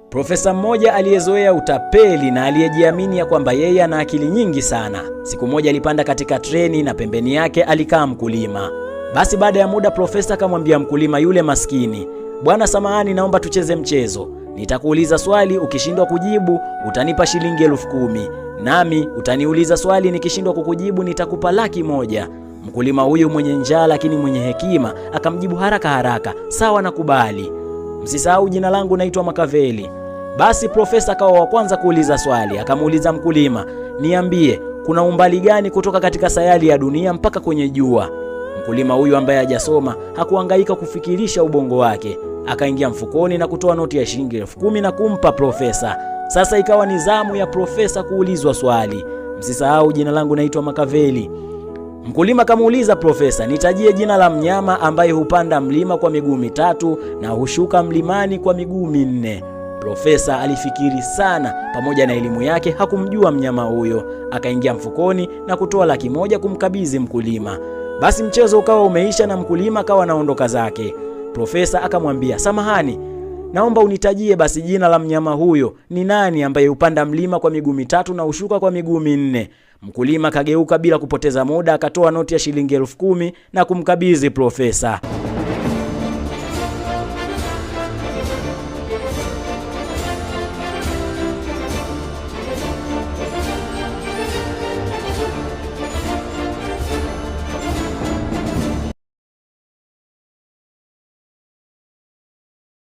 Profesa mmoja aliyezoea utapeli na aliyejiamini ya kwamba yeye ana akili nyingi sana. Siku moja alipanda katika treni na pembeni yake alikaa mkulima. Basi baada ya muda profesa akamwambia mkulima yule maskini, "Bwana samahani, naomba tucheze mchezo. Nitakuuliza swali, ukishindwa kujibu utanipa shilingi 10,000. Nami utaniuliza swali, nikishindwa kukujibu nitakupa 100,000. Mkulima huyu mwenye njaa lakini mwenye hekima akamjibu haraka haraka, "Sawa, nakubali. Msisahau jina langu naitwa Makaveli." Basi profesa akawa wa kwanza kuuliza swali, akamuuliza mkulima, "Niambie, kuna umbali gani kutoka katika sayari ya dunia mpaka kwenye jua?" Mkulima huyu ambaye hajasoma hakuhangaika kufikirisha ubongo wake, akaingia mfukoni na kutoa noti ya shilingi 10,000 na kumpa profesa. Sasa ikawa ni zamu ya profesa kuulizwa swali. "Msisahau jina langu naitwa Makaveli." Mkulima kamuuliza profesa, "Nitajie jina la mnyama ambaye hupanda mlima kwa miguu mitatu na hushuka mlimani kwa miguu minne." Profesa alifikiri sana, pamoja na elimu yake hakumjua mnyama huyo. Akaingia mfukoni na kutoa 100,000 kumkabidhi mkulima. Basi mchezo ukawa umeisha na mkulima akawa anaondoka zake. Profesa akamwambia, "Samahani, naomba unitajie basi jina la mnyama huyo. Ni nani ambaye hupanda mlima kwa miguu mitatu na hushuka kwa miguu minne?" Mkulima kageuka bila kupoteza muda, akatoa noti ya shilingi 10,000 na kumkabidhi profesa.